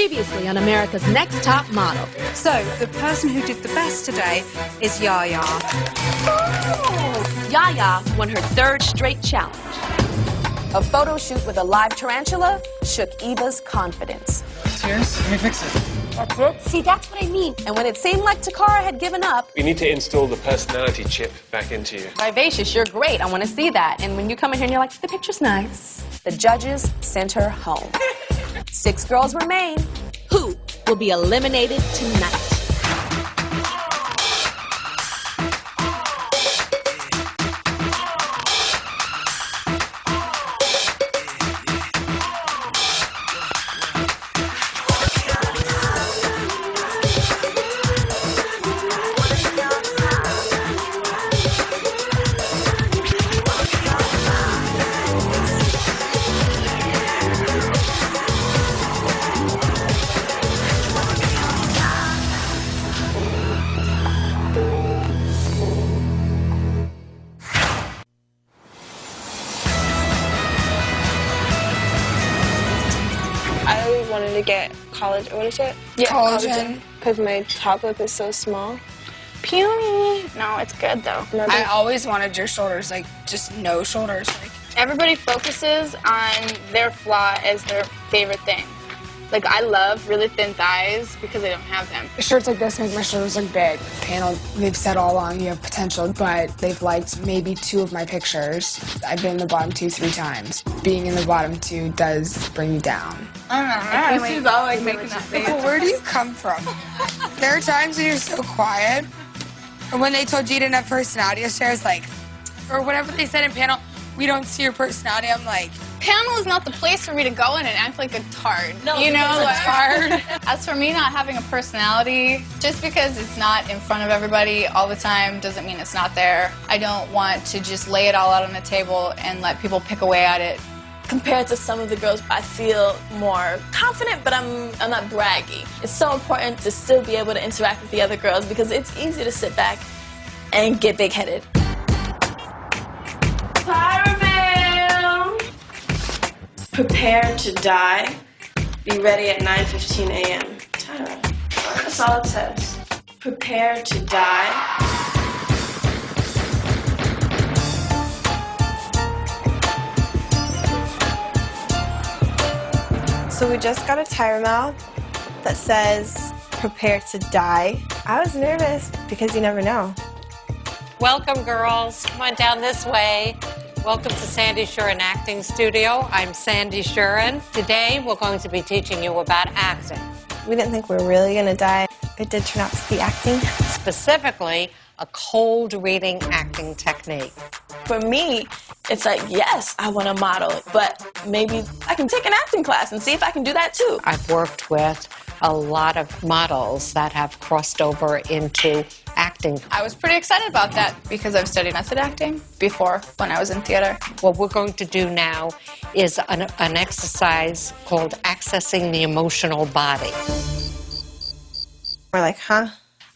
Previously on America's Next Top Model. So, the person who did the best today is Yaya. Oh, Yaya won her third straight challenge. A photo shoot with a live tarantula shook Eva's confidence. Cheers, let me fix it. That's it? See, that's what I mean. And when it seemed like Takara had given up... We need to install the personality chip back into you. Vivacious, you're great. I want to see that. And when you come in here and you're like, the picture's nice. The judges sent her home. 6 girls remain. Who will be eliminated tonight? I always wanted to get college, what is it? Yeah, collagen. Because my top lip is so small. Puny. No, it's good though. I always wanted your shoulders, like, just no shoulders. Like, everybody focuses on their flaw as their favorite thing. Like, I love really thin thighs because I don't have them. shirts like this make my shoulders look big. Panel, they've said all along you have potential, but they've liked maybe 2 of my pictures. I've been in the bottom 2 3 times. Being in the bottom 2 does bring me down. I don't know. She's all like making that face. Where do you come from? There are times when you're so quiet. And when they told you you didn't have personality yesterday, I was like, or whatever they said in panel, we don't see your personality. I'm like, Panel is not the place for me to go in and act like a tard. No, you know, like a tard. As for me not having a personality, just because it's not in front of everybody all the time doesn't mean it's not there. I don't want to just lay it all out on the table and let people pick away at it. Compared to some of the girls, I feel more confident, but I'm not braggy. It's so important to still be able to interact with the other girls because it's easy to sit back and get big-headed. Prepare to die. Be ready at 9:15 a.m. Tyra, that's all it says. Prepare to die. So we just got a tire mouth that says, prepare to die. I was nervous because you never know. Welcome, girls. Come on down this way. Welcome to Sandy Shuren Acting Studio. I'm Sandy Shuren. Today, we're going to be teaching you about acting. We didn't think we were really going to die. It did turn out to be acting. Specifically, a cold reading acting technique. For me, it's like, yes, I want to model, but maybe I can take an acting class and see if I can do that too. I've worked with a lot of models that have crossed over into acting. I was pretty excited about that because I've studied method acting before when I was in theater. What we're going to do now is an exercise called accessing the emotional body. We're like, huh?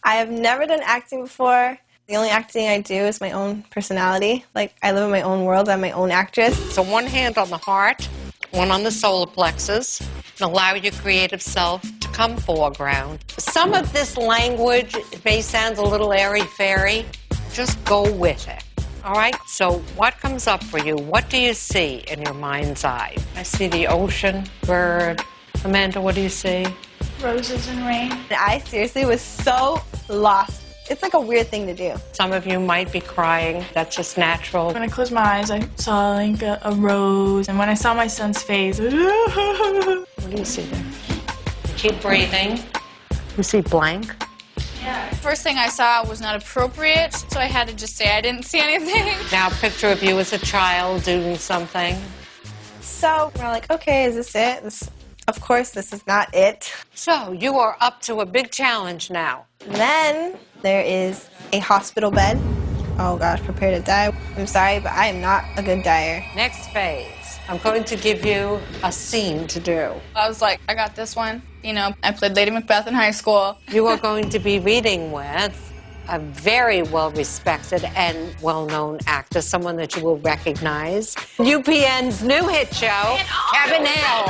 I have never done acting before. The only acting I do is my own personality. Like, I live in my own world. I'm my own actress. So one hand on the heart, one on the solar plexus, and allow your creative self to come foreground. Some of this language may sound a little airy-fairy. Just go with it. All right? So what comes up for you? What do you see in your mind's eye? I see the ocean, bird. Amanda, what do you see? Roses and rain. I seriously was so lost. It's like a weird thing to do. Some of you might be crying. That's just natural. When I closed my eyes, I saw like a rose, and when I saw my son's face, What do you see there? Keep breathing. You see blank? Yeah. First thing I saw was not appropriate, so I had to just say I didn't see anything. Now picture of you as a child doing something. So we're like, okay, is this it? Of course, this is not it. So you are up to a big challenge now. Then there is a hospital bed. Oh gosh, prepare to die. I'm sorry, but I am not a good dyer. Next phase. I'm going to give you a scene to do. I was like, I got this one. You know, I played Lady Macbeth in high school. You are going to be reading with a very well-respected and well-known actor, someone that you will recognize. UPN's new hit show, Kevin Hill,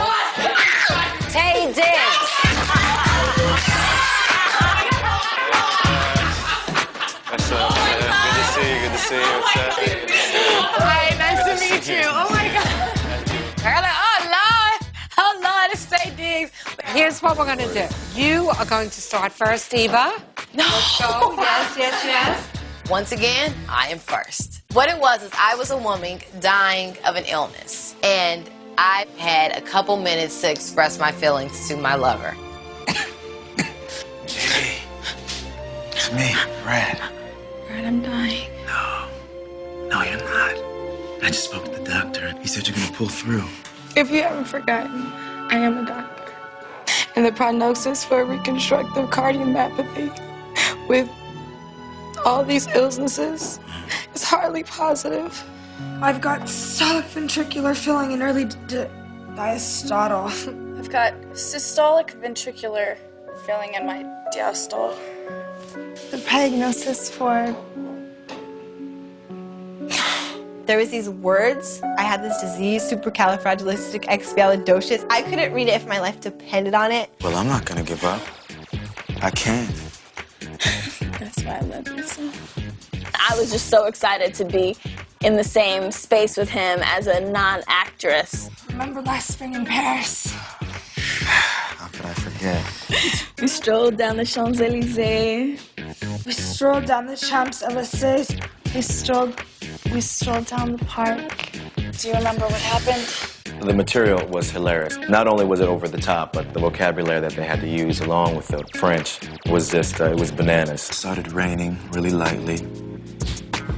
Tay Diggs. Hi, nice to meet you. Oh my God. Oh Lord, it's Tay Diggs. Here's what we're going to do. You are going to start first, Eva. No. Let's go. Yes. Once again, I am first. What it was is I was a woman dying of an illness, and I had a couple minutes to express my feelings to my lover. Hey, it's me, Brad. Brad, I'm dying. No, you're not. I just spoke with the doctor. He said you're gonna pull through. If you haven't forgotten, I am a doctor. And the prognosis for reconstructive cardiomyopathy with all these illnesses is hardly positive. I've got systolic ventricular filling and early diastole. I've got systolic ventricular filling in my diastole. The prognosis for... There was these words. I had this disease, supercalifragilisticexpialidocious. I couldn't read it if my life depended on it. Well, I'm not gonna give up. I can't. That's why I love you so. I was just so excited to be in the same space with him as a non-actress. Remember last spring in Paris? How could I forget? We strolled down the Champs-Élysées. We strolled down the Champs-Élysées. We strolled down the park. Do you remember what happened? The material was hilarious. Not only was it over the top, but the vocabulary that they had to use along with the French was just, it was bananas. It started raining really lightly,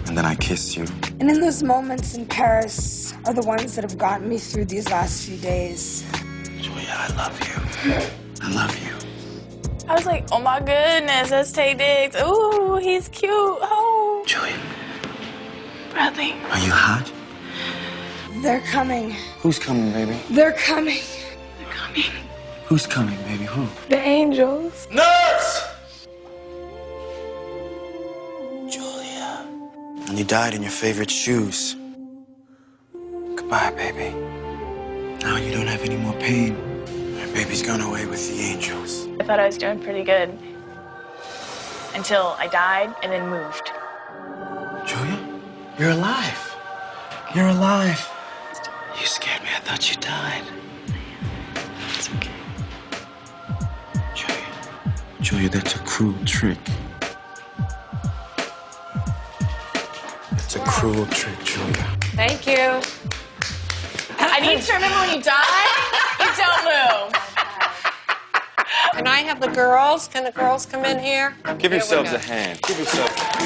and then I kissed you. And in those moments in Paris are the ones that have gotten me through these last few days. Julia, I love you. I love you. I was like, oh my goodness, that's Tay Diggs. Ooh, he's cute. Oh. Julia, Bradley. are you hot? They're coming. Who's coming, baby? They're coming. They're coming. Who's coming, baby? Who? The angels. Nurse! Julia. And you died in your favorite shoes. Goodbye, baby. Now you don't have any more pain. My baby's gone away with the angels. I thought I was doing pretty good until I died and then moved. Julia, you're alive. You're alive. You scared me. I thought you died. It's okay. Julia, that's a cruel trick. It's a cruel trick, Julia. Thank you. I need to remember when you die, you don't move. Can I have the girls? Can the girls come in here? Give Here we yourselves go. a hand. Give yourselves a hand.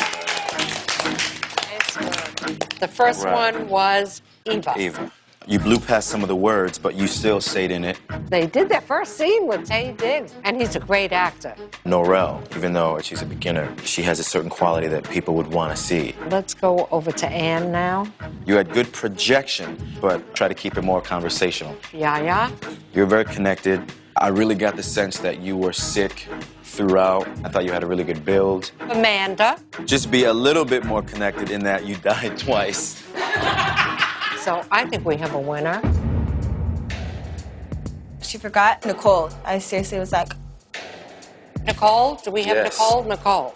The first Right. one was Eva. Eva, you blew past some of the words, but you still stayed in it. They did their first scene with Tay Diggs, and he's a great actor. Norel, even though she's a beginner, she has a certain quality that people would want to see. Let's go over to Ann now. You had good projection, but try to keep it more conversational. Yaya. You're very connected. I really got the sense that you were sick throughout. I thought you had a really good build. Amanda. Just be a little bit more connected in that you died twice. So I think we have a winner. She forgot Nicole. I seriously was like, Nicole? Do we have Yes. Nicole? Nicole.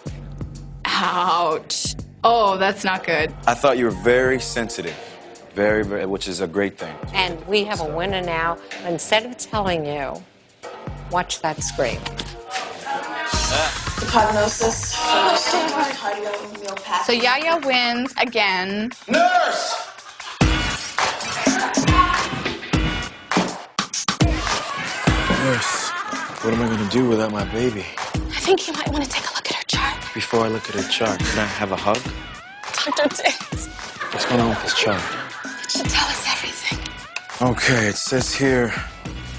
Ouch. Oh, that's not good. I thought you were very sensitive. Very, very, which is a great thing. And we have a winner now. Instead of telling you, watch that screen. The prognosis for cardiomyopathy. So Yaya wins again. Nurse! Nurse, what am I gonna do without my baby? I think you might want to take a look at her chart. Before I look at her chart, can I have a hug? Dr. Diggs, What's going on with this chart? it should tell us everything. Okay, it says here,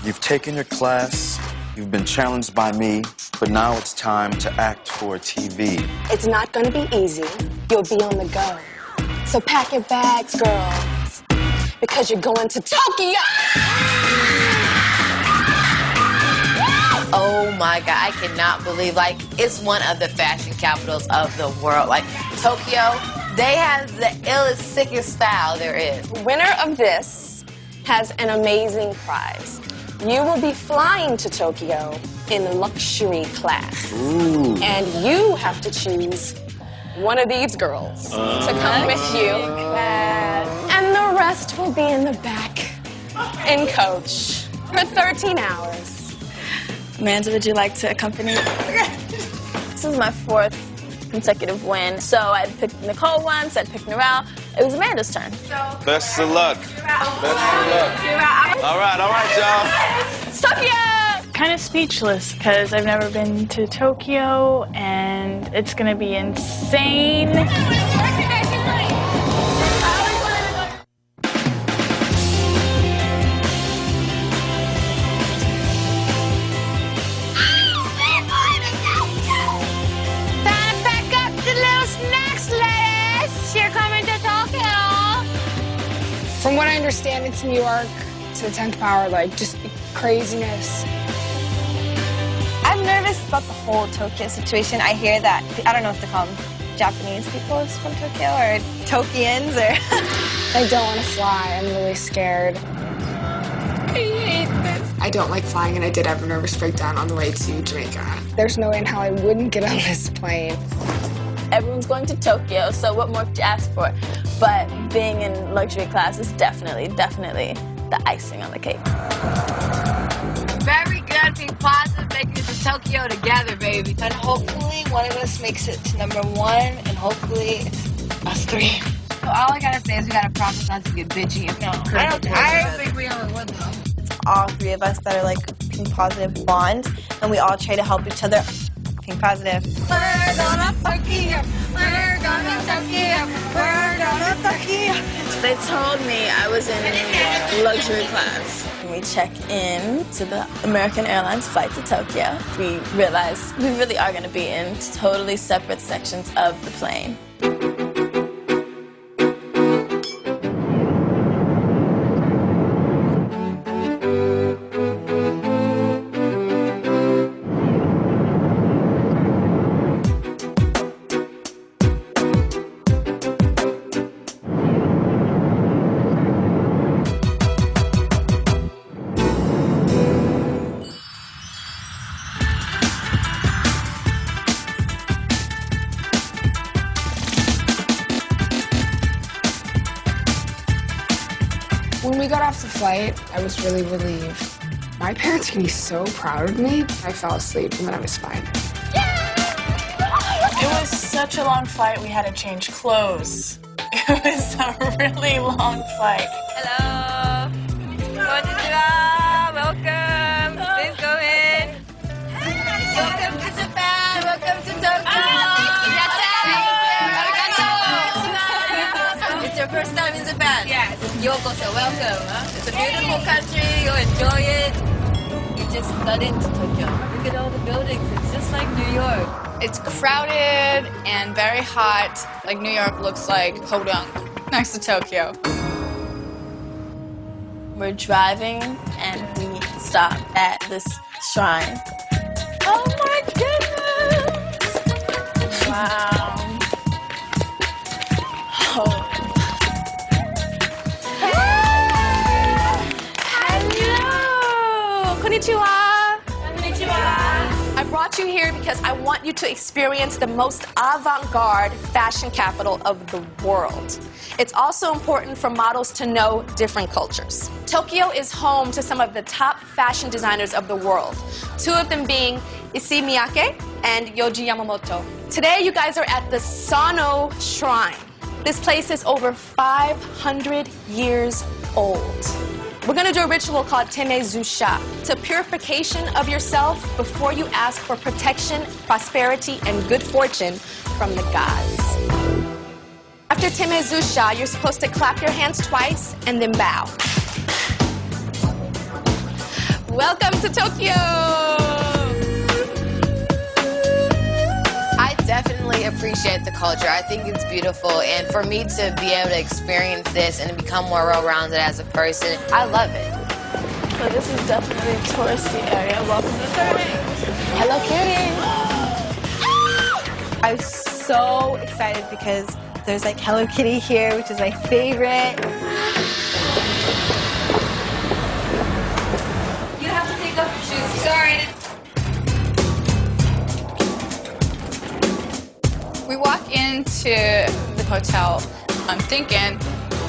you've taken your class, you've been challenged by me, but now it's time to act for TV. It's not going to be easy. You'll be on the go. So pack your bags, girls, because you're going to Tokyo. Oh my God, I cannot believe, like, it's one of the fashion capitals of the world. Like, Tokyo, they have the illest, sickest style there is. Winner of this has an amazing prize. You will be flying to Tokyo in the luxury class. Ooh. And you have to choose one of these girls to come with you. The rest will be in the back in coach for 13 hours. Amanda, would you like to accompany? This is my 4th consecutive win. So I'd picked Nicole once, I'd picked Narelle. It was Amanda's turn. Best of luck. Best of luck. All right, y'all. Tokyo! Kind of speechless because I've never been to Tokyo and it's gonna be insane. From what I understand, it's New York to the 10th power, like just craziness. I'm nervous about the whole Tokyo situation. I hear that, I don't know if to call them Japanese people from Tokyo or Tokians or... I don't want to fly. I'm really scared. I hate this. I don't like flying, and I did have a nervous breakdown on the way to Jamaica. There's no way in hell I wouldn't get on this plane. Everyone's going to Tokyo, so what more could you ask for? But being in luxury class is definitely the icing on the cake. Very good, being positive, making it to Tokyo together, baby. And hopefully one of us makes it to #1, and hopefully it's us 3. So all I gotta say is we gotta promise not to get bitchy. No, I don't think we ever would, though. It's all 3 of us that are like being positive bond, and we all try to help each other. Being positive. We're gonna Tokyo. We're gonna Tokyo. We're gonna Tokyo. They told me I was in luxury class. When we check in to the American Airlines flight to Tokyo, we realize we really are going to be in totally separate sections of the plane. When we got off the flight, I was really relieved. My parents can be so proud of me. I fell asleep and then I was fine. It was such a long flight, we had to change clothes. It was a really long flight. Hello. Konnichiwa. Welcome. Please go in. Welcome to Japan. Welcome to Tokyo. It's your first time in Japan? Yes. Yokoso, welcome. It's a beautiful country. You'll enjoy it. You just got into Tokyo. Look at all the buildings. It's just like New York. It's crowded and very hot, like New York looks like Podunk next to Tokyo. We're driving and we stop at this shrine. Oh my goodness! Wow. Oh. Hello! Konnichiwa! Konnichiwa! I brought you here because I want you to experience the most avant-garde fashion capital of the world. It's also important for models to know different cultures. Tokyo is home to some of the top fashion designers of the world, 2 of them being Issey Miyake and Yohji Yamamoto. Today, you guys are at the Sano Shrine. This place is over 500 years old. We're gonna do a ritual called Temezusha. It's a purification of yourself before you ask for protection, prosperity, and good fortune from the gods. After Temezusha, you're supposed to clap your hands twice and then bow. Welcome to Tokyo! I definitely appreciate the culture. I think it's beautiful, and for me to be able to experience this and to become more well-rounded as a person, I love it. So this is definitely a touristy area. Welcome to Tokyo. Hello Kitty! I'm so excited because there's like Hello Kitty here, which is my favorite. You have to take off your shoes. Sorry. We walk into the hotel, I'm thinking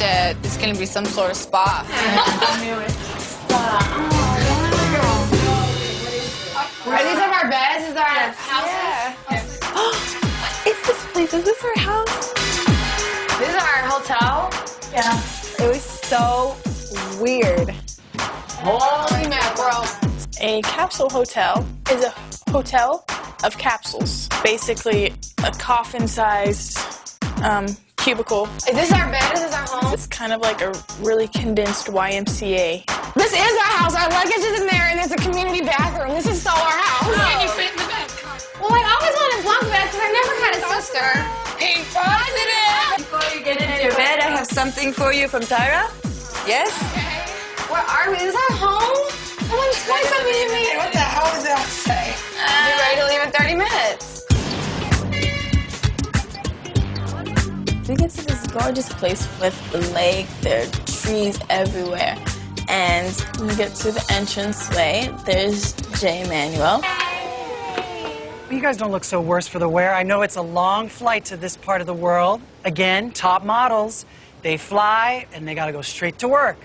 that it's going to be some sort of spa. Are these our beds? Is our house? Yeah. What is this place? Is this our house? This is our hotel? Yeah. It was so weird. Holy mackerel. A capsule hotel is a hotel of capsules. Basically, a coffin-sized cubicle. Is this our bed? Is this our home? It's kind of like a really condensed YMCA. This is our house. Our luggage is in there, and there's a community bathroom. This is so our house. Can you fit in the bed? Well, I always wanted bunk beds because I never had a sister. Pink positive! Before you get into your bed, I have something for you from Tyra. Yes? Where are we? Is this our home? Someone explain something to me. What the hell does that say? Be ready to leave in 30 minutes. We get to this gorgeous place with the lake. There are trees everywhere. And when we get to the entranceway, there's J. Manuel. You guys don't look so worse for the wear. I know it's a long flight to this part of the world. Again, top models, they fly and they gotta go straight to work.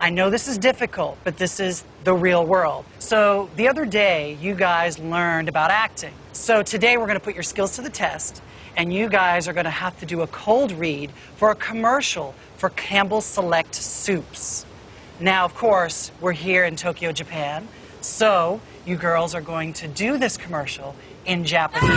I know this is difficult, but this is the real world. So the other day, you guys learned about acting. So today we're gonna put your skills to the test, and you guys are gonna have to do a cold read for a commercial for Campbell's Select Soups. Now, of course, we're here in Tokyo, Japan, so you girls are going to do this commercial in Japanese.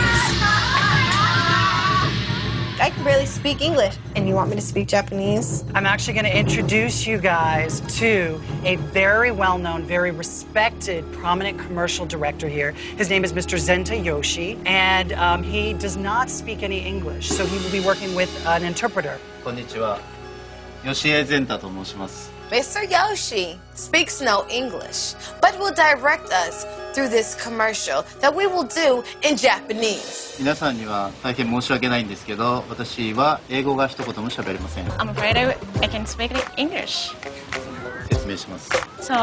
I can barely speak English. And you want me to speak Japanese? I'm actually going to introduce you guys to a very well-known, very respected, prominent commercial director here. His name is Mr. Zenta Yoshi, and he does not speak any English, so he will be working with an interpreter. こんにちは。吉江善太と申します。 Mr. Yoshi speaks no English, but will direct us through this commercial that we will do in Japanese. 皆さんには大変申し訳ないんですけど、私は英語が一言も喋れません。 I'm afraid I can speak English. 説明します。 So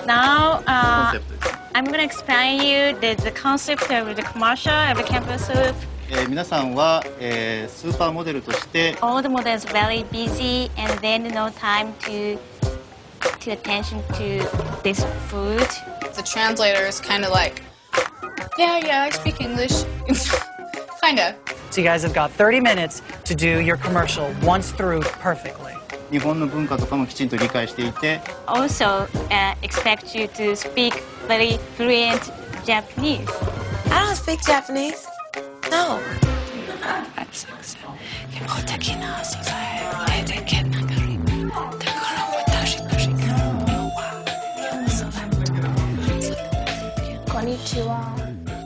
now コンセプトです。 I'm going to explain you the concept of the commercial of the campus soup. 皆さんは、スーパーモデルとして All the models very busy and then no time to attention to this food. The translator is kind of like, yeah, I speak English. Kind of. So you guys have got 30 minutes to do your commercial once through perfectly. 日本の文化とかもきちんと理解していて Also expect you to speak very fluent Japanese. I don't speak Japanese. No.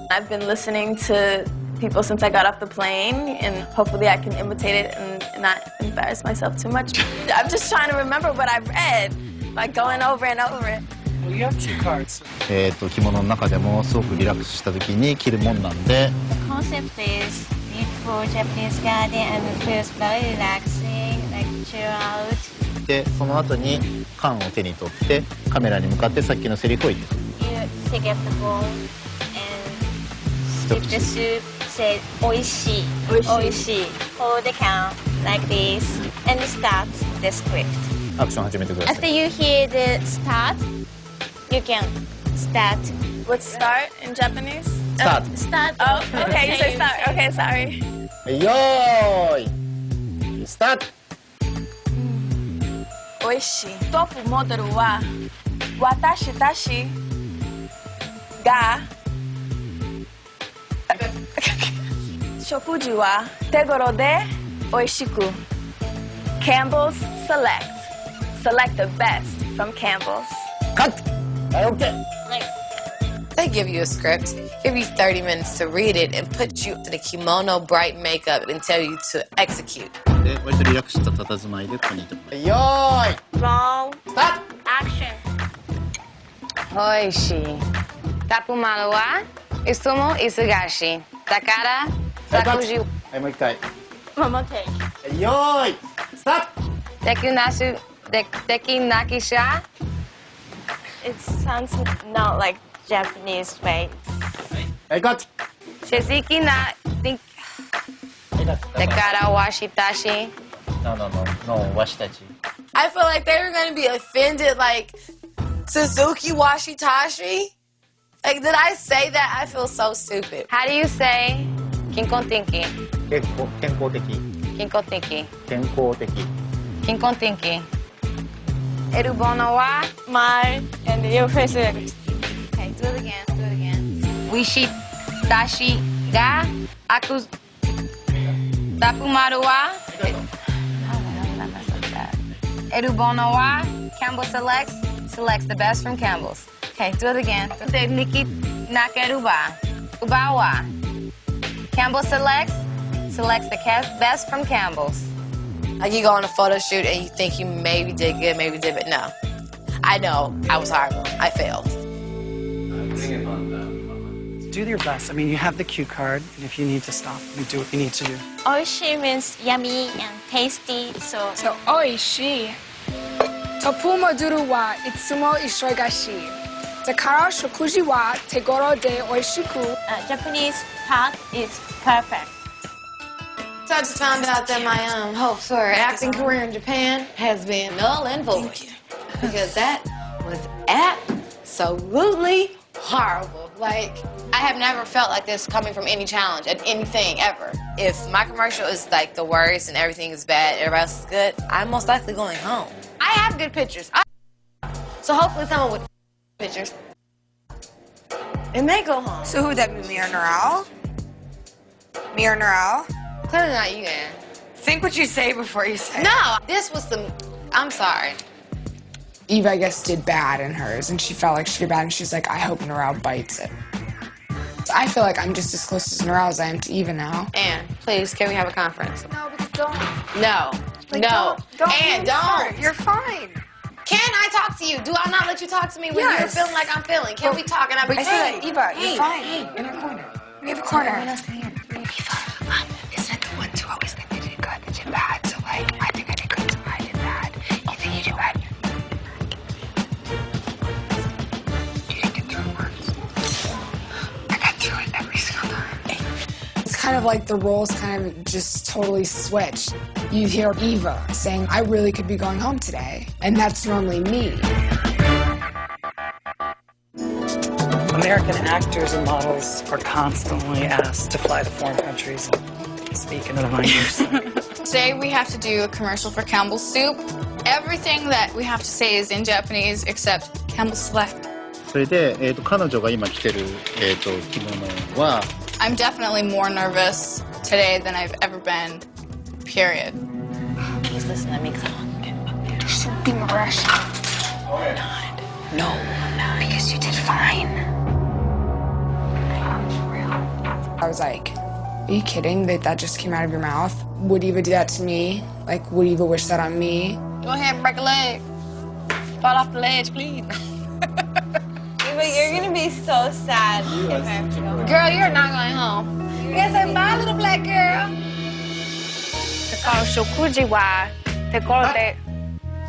I've been listening to people since I got off the plane, and hopefully I can imitate it and not embarrass myself too much. I'm just trying to remember what I read by going over and over it. Well, you have 2 cards. 着物の中でもすごくリラックスした時に着るもんなんで The concept is beautiful Japanese garden and it feels very relaxing, like chill out. でその後に缶を手に取ってカメラに向かってさっきのセリフを言ってくる You take up the bowl and sip the soup, say おいしい, おいしい. Hold the can like this and start the script. アクション始めてください After you hear the start, you can start. What's start in Japanese? Start. Start. Oh, okay, you say start. Okay, sorry. よーいスタートおいしい。トップモデルは私たちが食事は手頃でおいしく Campbell's Select. Select the best from Campbell's. Cut! Okay. They give you a script, give you 30 minutes to read it, and put you in a kimono, bright makeup, and tell you to execute. で割とリラックスした佇まいでここにいてもらうよーい Roll. スタート Action. おいしい。タップマロは、いつも忙しい。だから、作事はいもう一回 One more take. よーいスタートできなし、できなきしゃ。It sounds not like Japanese way. はいカット正式な、はいカットだからわしたし。のわしたち I feel like they were going to be offended, like, Suzuki Washitashi? Like, did I say that? I feel so stupid. How do you say kinkontinki? Tenko-teki. Kinkontinki. Tenko-teki. Kinkontinki. Erubono wa? My, and your face is. Okay, do it again. Do it again. Wishi dashi ga aku tapumaru wa? Erubono wa? Campbell selects the best from Campbell's. Okay, do it again. Niki nakeruba. Ubawa. Campbell selects the best from Campbell's. Like, you go on a photo shoot and you think you maybe did good, maybe did, but no. I know. I was horrible. I failed. Do your best. I mean, you have the cue card, and if you need to stop, you do what you need to do. Oishi means yummy and tasty, so oishi. Topumaduru wa itsumo ishoigashi. Zakara shokuji wa tegoro de oishiku. Japanese pot is perfect. So I just found out that my hopes for acting career in Japan has been null and void. Because that was absolutely horrible. Like, I have never felt like this coming from any challenge at anything ever. If my commercial is like the worst and everything is bad, everybody else is good, I'm most likely going home. I have good pictures. So hopefully someone with pictures. It may go home. So who would that be, Mira Norell? Mira Norell? Clearly not you, Ann. Think what you say before you say it. No, this was the... I'm sorry. Eva, I guess, did bad in hers, and she felt like she did bad, and she's like, I hope Norell bites it. So I feel like I'm just as close to Norell as I am to Eva now. Ann, please, can we have a conference? No, because don't. No. Like, no. Don't Ann, don't. You're fine. Can I talk to you? Do I not let you talk to me when Yes. you're feeling like I'm feeling? Can we talk? And I'm I said, Eva, hey, you're fine. hey. In our corner. We have a corner. Eva, Isn't the ones who always think they did good, they did bad? So, like, I think I did good, so I did bad. You think you did bad? Do you think it through words? I got through it every single time. It's kind of like the roles kind of just totally switched. You hear Eva saying, I really could be going home today. And that's normally me. American actors and models are constantly asked to fly to foreign countries and speak in other languages. Today we have to do a commercial for Campbell's Soup. Everything that we have to say is in Japanese except Campbell's Select. それで、彼女が今着てる、着物は I'm definitely more nervous today than I've ever been, period. Please listen to me, come on. There should be more rush. No, because you did fine. I was like, are you kidding that just came out of your mouth? Would Eva do that to me? Like, would Eva wish that on me? Go ahead and break a leg. Fall off the ledge, please. But you're gonna be so sad. Girl, you're not going home. You're gonna say, bye, little black girl.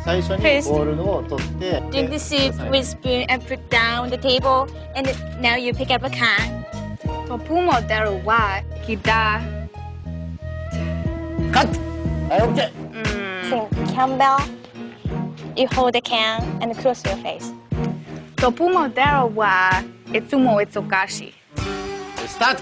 最初にボールを取って Drink the soup with spoon and put down on the table, and now you pick up a can. Topumoderu wa kita. Cut! Okay. So, Campbell, you hold the can and close your face. Topumoderu wa itsumo itsukashi. Start!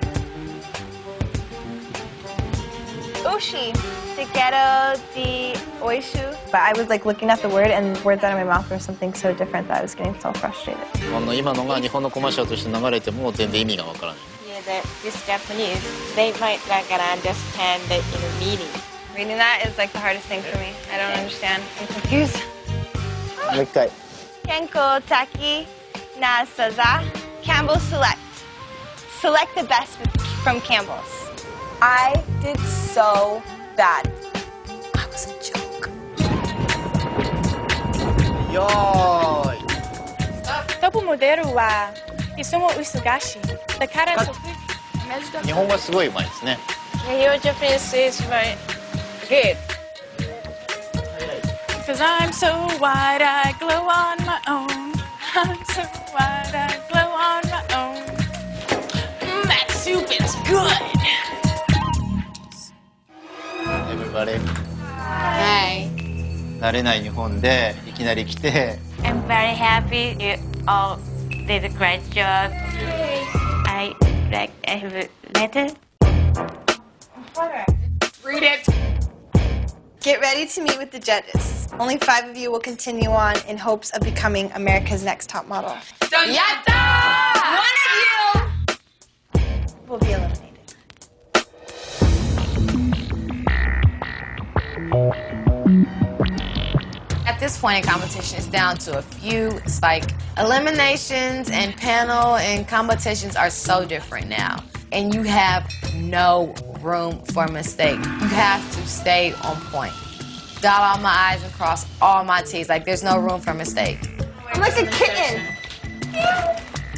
Ushi, together the oishu. But I was like looking at the word and words out of my mouth were something so different that I was getting so frustrated. 今のが日本のコマーシャルとして流れても全然意味がわからない。 Yeah, this Japanese, they might not gonna understand the inner meaning. Reading that is like the hardest thing for me. I don't understand. I'm confused. もう一回。 Kenko Taki na Saza. Campbell Select. Select the best from Campbell's. I did so bad. I was a joke. よーい。 Topumoderu wa isumo usugashi. The cara so 日本語すごいうまいですね。 Your Japanese is very good. Cause I'm so wide, I glow on my own. I'm so wide, I glow on my own. That soup is good. Everybody. Hey. 慣れない日本でいきなり来て I'm very happy. You all did a great job. I have a letter. Read it. Get ready to meet with the judges. Only 5 of you will continue on in hopes of becoming America's Next Top Model. Yatta! One of you will be eliminated. At this point in competition, it's down to a few. It's like eliminations and panel and competitions are so different now. And you have no room for mistake. You have to stay on point. Dot all my I's and cross all my T's. Like, there's no room for mistake. I'm like a kitten.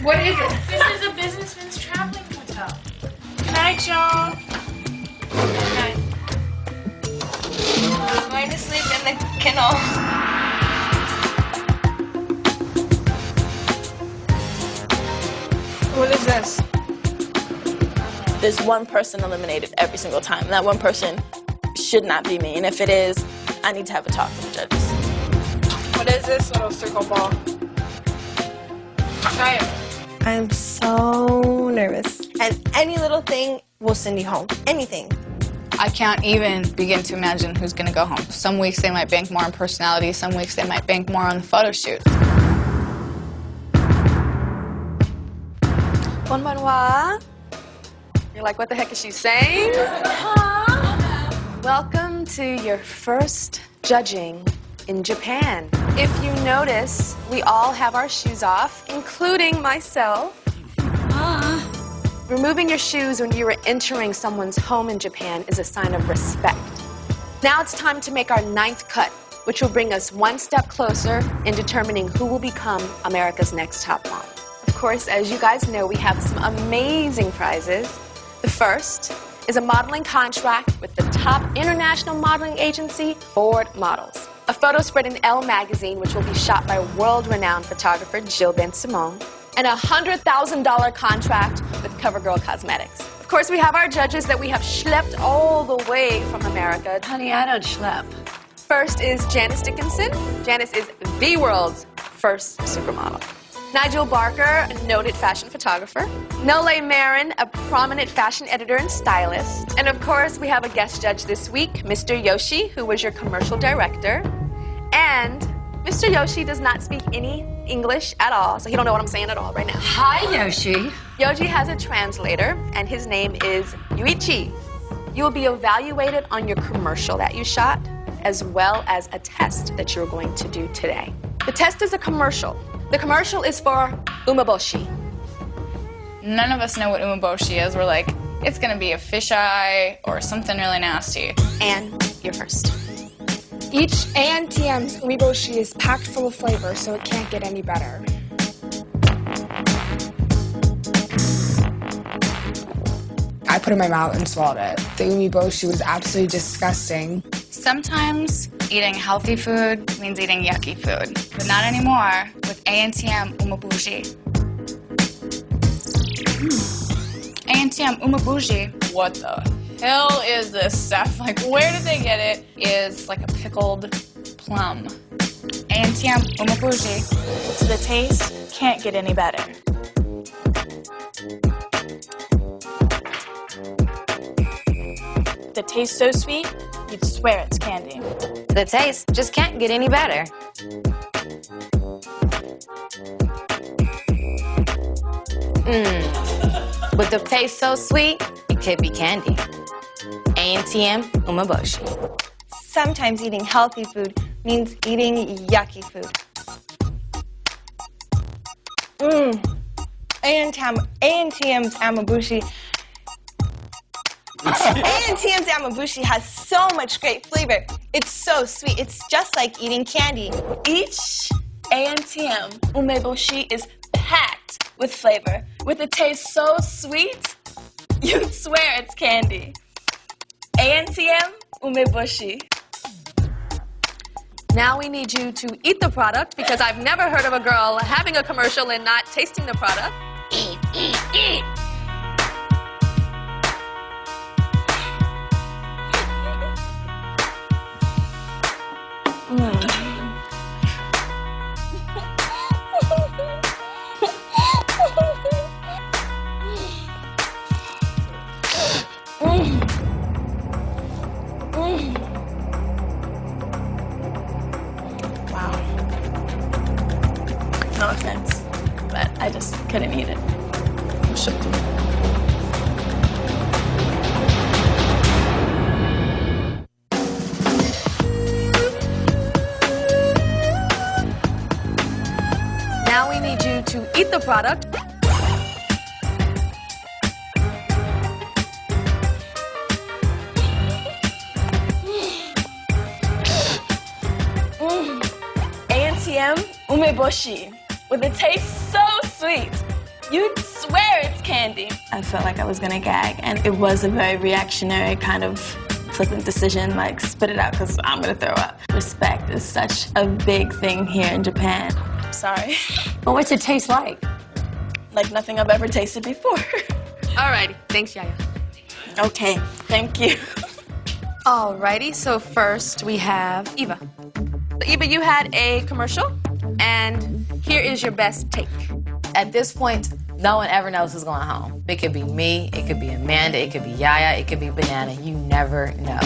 What is it? This is a businessman's traveling hotel. Good night, y'all. Good night. I'm going to sleep in the kennel. What is this? There's one person eliminated every single time. And that one person should not be me. And if it is, I need to have a talk with the judges. What is this little circle ball? Try it. I'm so nervous. And any little thing will send you home. Anything. I can't even begin to imagine who's going to go home. Some weeks they might bank more on personality, some weeks they might bank more on the photo shoot. Bonbonnois. You're like, what the heck is she saying? Welcome to your first judging in Japan. If you notice, we all have our shoes off, including myself. Removing your shoes when you are entering someone's home in Japan is a sign of respect. Now it's time to make our 9th cut, which will bring us one step closer in determining who will become America's Next Top Model. Of course, as you guys know, we have some amazing prizes. The first is a modeling contract with the top international modeling agency, Ford Models. A photo spread in Elle magazine, which will be shot by world-renowned photographer Jill Ben-Simone. And a $100,000 contract with CoverGirl Cosmetics. Of course, we have our judges that we have schlepped all the way from America. Honey, I don't schlep. First is Janice Dickinson. Janice is the world's first supermodel. Nigel Barker, a noted fashion photographer. Nole Marin, a prominent fashion editor and stylist. And of course, we have a guest judge this week, Mr. Yoshi, who was your commercial director. And Mr. Yoshi does not speak any English at all, so he don't know what I'm saying at all right now. Hi, Yoshi. Yoshi has a translator, and his name is Yuichi. You will be evaluated on your commercial that you shot, as well as a test that you're going to do today. The test is a commercial. The commercial is for umeboshi. None of us know what umeboshi is. We're like, it's going to be a fisheye or something really nasty. And you're first. Each Antm's umeboshi is packed full of flavor, so it can't get any better. I put it in my mouth and swallowed it. The umeboshi was absolutely disgusting. Sometimes eating healthy food means eating yucky food, but not anymore with Antm umeboshi. Antm umeboshi. What the hell is this stuff? Like, where did they get it? It's like a pickled plum. Antm umeboshi. So the taste can't get any better. The taste so sweet, you'd swear it's candy. The taste just can't get any better. With the taste so sweet, it could be candy. Antm umeboshi. Sometimes eating healthy food means eating yucky food. Antm's amabushi. Antm's amabushi has so much great flavor. It's so sweet. It's just like eating candy. Each Antm umeboshi is packed with flavor. With a taste so sweet, you'd swear it's candy. Antm umeboshi. Now we need you to eat the product, because I've never heard of a girl having a commercial and not tasting the product. Eat, eat, eat. eat the product. Antm umeboshi, with a taste so sweet. You'd swear it's candy. I felt like I was gonna gag, and it was a very reactionary kind of flippant decision, like spit it out because I'm gonna throw up. Respect is such a big thing here in Japan. Sorry. Well, what's it taste like? Like nothing I've ever tasted before. Alrighty, thanks, Yaya. Okay, thank you. Alrighty, so first we have Eva. Eva, you had a commercial, and here is your best take. At this point, no one ever knows who's going home. It could be me, it could be Amanda, it could be Yaya, it could be Banana. You never know.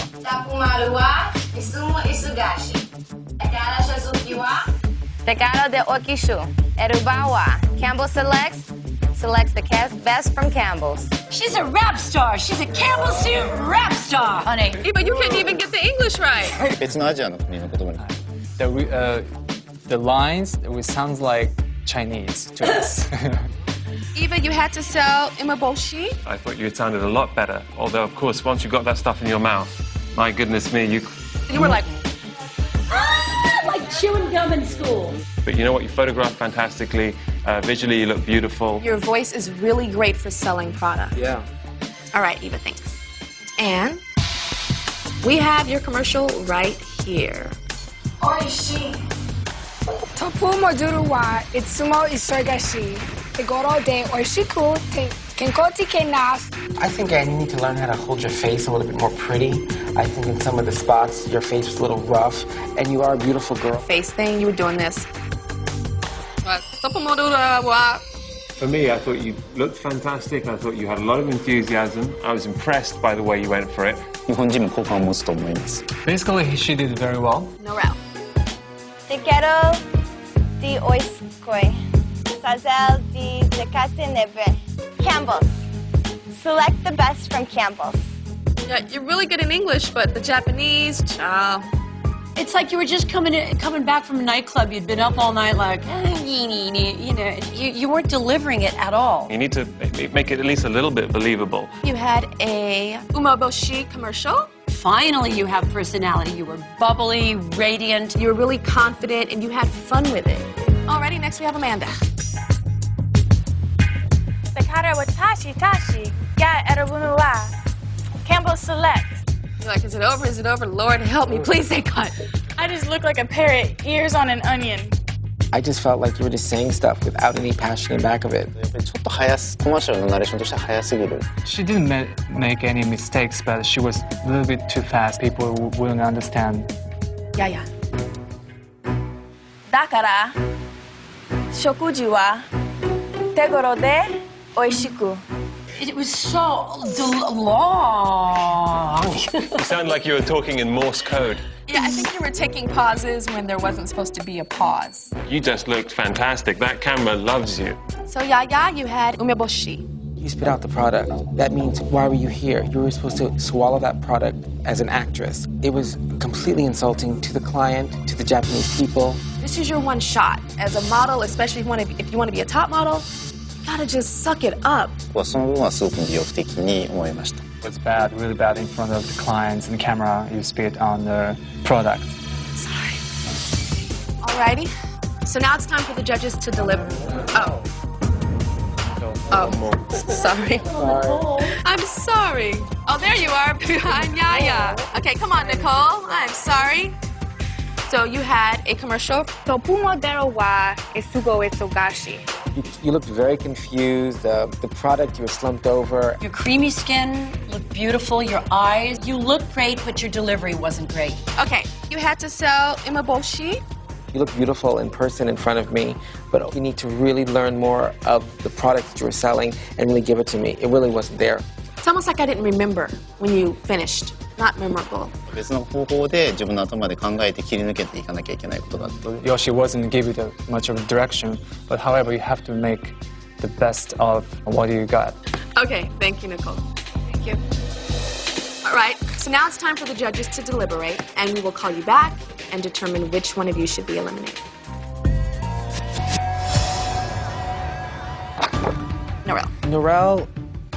Tekaro de Okishu. Erubawa. Campbell selects the best from Campbell's. She's a rap star. She's a Campbell soup rap star. Honey. Eva, you can't even get the English right. 別のアジアの国の言葉に。The lines, it sounds like Chinese to us. Eva, you had to sell umeboshi. I thought you sounded a lot better. Although, of course, once you got that stuff in your mouth, my goodness me, you were like, like chewing gum in school. But you know what? You photographed fantastically. Visually, you look beautiful. Your voice is really great for selling product. Yeah. All right, Eva, thanks. And we have your commercial right here. Oishi. Tofu moduru wa itsumo isogashi. Tegoro de oishiku kenkoti kenas. I think I need to learn how to hold your face a little bit more pretty. I think in some of the spots, your face was a little rough, and you are a beautiful girl. Face thing, you were doing this. For me, I thought you looked fantastic. I thought you had a lot of enthusiasm. I was impressed by the way you went for it. Basically, she did very well. No route. Te quiero di oiskoi. Sazel di decate neve. Campbell's. Select the best from Campbell's. Yeah, you're really good in English, but the Japanese, ciao. It's like you were just coming back from a nightclub. You'd been up all night like, you know, you weren't delivering it at all. You need to make it at least a little bit believable. You had a umeboshi commercial. Finally, you have personality. You were bubbly, radiant. You were really confident, and you had fun with it. Alrighty, next we have Amanda. Sakara wa tashi tashi. Ya erabunu wa. Campbell Select. You're like, is it over? Is it over? Lord, help me. Please say cut. I just look like a parrot, ears on an onion. I just felt like you were just saying stuff without any passion in back of it. She didn't make any mistakes, but she was a little bit too fast. People wouldn't understand. Yaya. Dakara, shokuji wa tegoro de oishiku. It was so long. You sound like you were talking in Morse code. Yeah, I think you were taking pauses when there wasn't supposed to be a pause. You just looked fantastic. That camera loves you. So Yaya, you had umeboshi. You spit out the product. That means, why were you here? You were supposed to swallow that product as an actress. It was completely insulting to the client, to the Japanese people. This is your one shot. As a model, especially if you want to be a top model, you gotta just suck it up. It's bad, really bad in front of the clients and the camera. You spit on the product. Sorry. Alrighty. So now it's time for the judges to deliver. Oh. Oh, sorry. I'm sorry. Oh, there you are, behind Yaya. Okay, come on, Nicole. I'm sorry. So you had a commercial. Topumodero wa isugo esogashi. You looked very confused. The product, you were slumped over. Your creamy skin looked beautiful. Your eyes, you looked great, but your delivery wasn't great. Okay, you had to sell umeboshi. You look beautiful in person in front of me, but you need to really learn more of the product that you were selling and really give it to me. It really wasn't there. It's almost like I didn't remember when you finished. Not memorable. Yoshi wasn't give you much of a direction, but however, you have to make the best of what you got. Okay, thank you, Nicole. Thank you. All right, so now it's time for the judges to deliberate, and we will call you back and determine which one of you should be eliminated. Norelle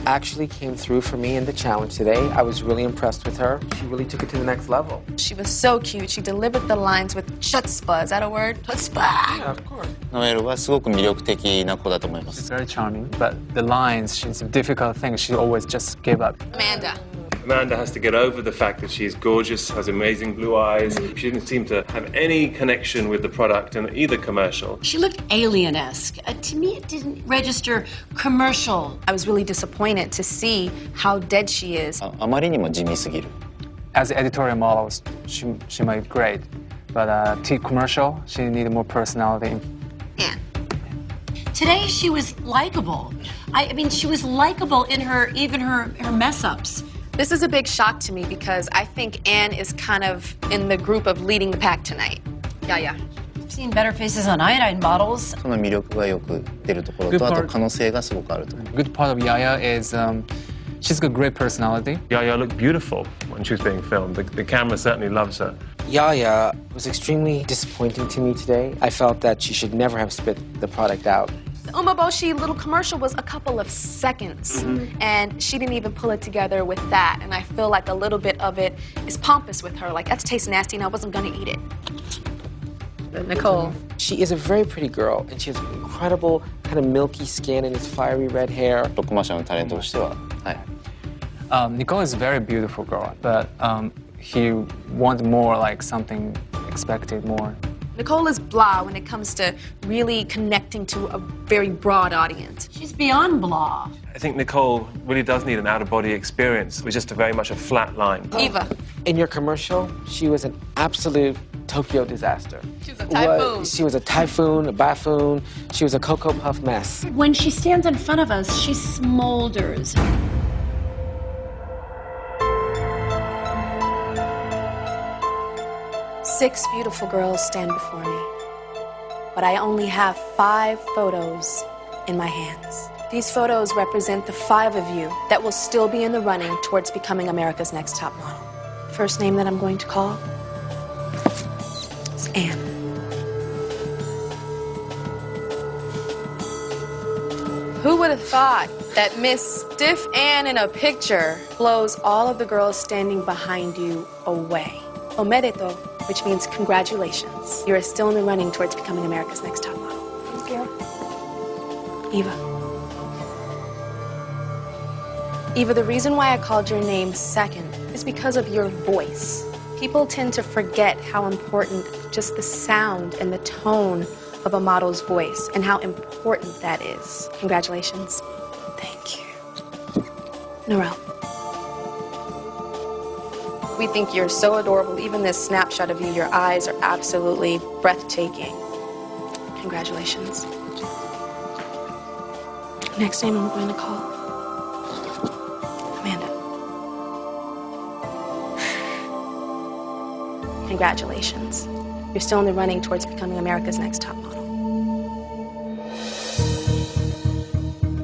actually came through for me in the challenge today. I was really impressed with her. She really took it to the next level. She was so cute. She delivered the lines with chutzpah. Is that a word? Chutzpah. Yeah, of course. ノエルはすごく魅力的な子だと思いま She's す。 very charming, but the lines, she's a difficult thing. She always just gave up. Amanda. Amanda has to get over the fact that she's gorgeous, has amazing blue eyes. She didn't seem to have any connection with the product in either commercial. She looked alien-esque. To me, it didn't register commercial. I was really disappointed to see how dead she is. あまりにも地味すぎる。 As editorial models, she made great. But T commercial, she needed more personality. Today, she was likable. I mean, she was likable in her mess-ups. This is a big shock to me because I think Anne is kind of in the group of leading the pack tonight. Yeah. I've seen better faces on iodine models. その魅力がよく出るところと、あと可能性がすごくあると。 Good part of Yaya is she's got great personality. Yaya looked beautiful when she was being filmed. The camera certainly loves her. Yaya was extremely disappointing to me today. I felt that she should never have spit the product out. The Umeboshi little commercial was a couple of seconds, and she didn't even pull it together with that. And I feel like a little bit of it is pompous with her. Like, that tastes nasty, and I wasn't gonna eat it. Nicole. She is a very pretty girl, and she has incredible kind of milky skin and this fiery red hair. コマーシャルのタレントとしては、はい。Nicole is a very beautiful girl, but he wants more, like something expected more. Nicole is blah when it comes to really connecting to a very broad audience. She's beyond blah. I think Nicole really does need an out-of-body experience. It was just very much a flat line. Eva. In your commercial, she was an absolute Tokyo disaster. She was a typhoon. She was a typhoon, a buffoon. She was a Cocoa Puff mess. When she stands in front of us, she smolders. Six beautiful girls stand before me, but I only have 5 photos in my hands. These photos represent the 5 of you that will still be in the running towards becoming America's Next Top Model. First name that I'm going to call is Anne. Who would have thought that Miss Stiff Anne in a picture blows all of the girls standing behind you away? Omedeto, which means congratulations. You are still in the running towards becoming America's Next Top Model. Thank you. Eva. Eva, the reason why I called your name second is because of your voice. People tend to forget how important just the sound and the tone of a model's voice and how important that is. Congratulations. Thank you. Norelle. We think you're so adorable. Even this snapshot of you, your eyes are absolutely breathtaking. Congratulations. Next name I'm going to call Amanda. Congratulations. You're still in the running towards becoming America's Next Top Model.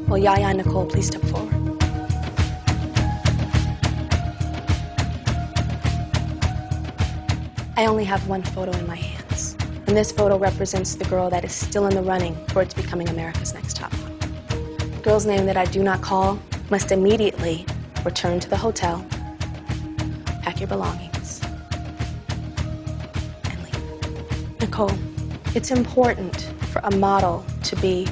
Well, Yaya and Nicole, please step forward. I only have 1 photo in my hands, and this photo represents the girl that is still in the running towards becoming America's Next Top Model. The girl's name that I do not call must immediately return to the hotel, pack your belongings, and leave. Nicole, it's important for a model to be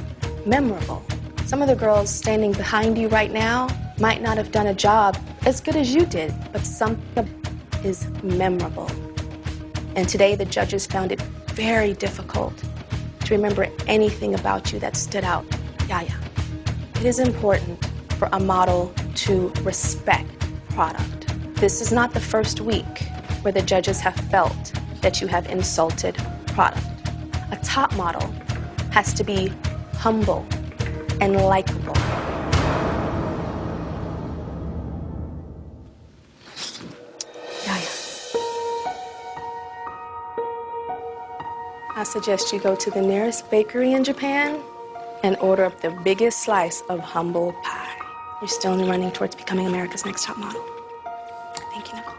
memorable. Some of the girls standing behind you right now might not have done a job as good as you did, but something is memorable. And today the judges found it very difficult to remember anything about you that stood out. Yaya. It is important for a model to respect product. This is not the first week where the judges have felt that you have insulted product. A top model has to be humble and likable. I suggest you go to the nearest bakery in Japan and order up the biggest slice of humble pie. You're still in the running towards becoming America's Next Top Model. Thank you, Nicole.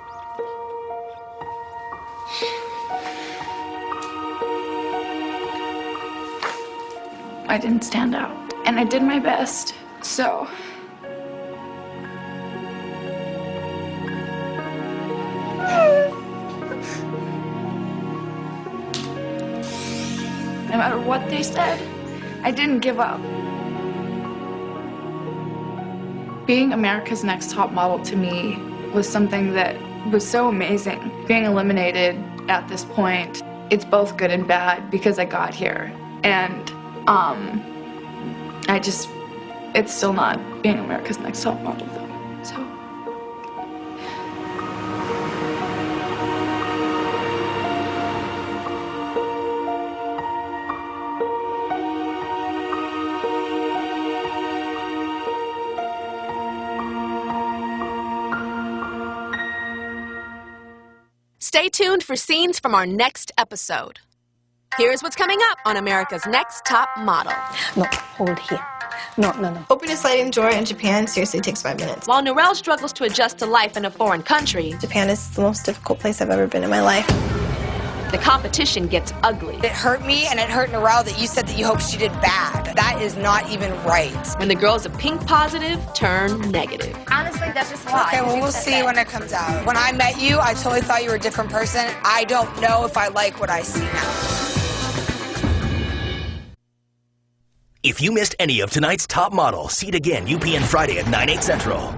I didn't stand out, and I did my best. So, no matter what they said, I didn't give up. Being America's Next Top Model to me was something that was so amazing. Being eliminated at this point, it's both good and bad because I got here. And it's still not being America's Next Top Model though, so. Stay tuned for scenes from our next episode. Here's what's coming up on America's Next Top Model. No, hold here. No. Opening a sliding door in Japan seriously takes 5 minutes. While Narelle struggles to adjust to life in a foreign country, Japan is the most difficult place I've ever been in my life. the competition gets ugly. It hurt me and it hurt Narelle that you said that you hoped she did bad. That is not even right. When the girls of pink positive turn negative. Honestly, that's just a lie. Okay, well, we'll see when it comes out. When I met you, I totally thought you were a different person. I don't know if I like what I see now. If you missed any of tonight's Top Model, see it again UPN Friday at 9, 8 Central.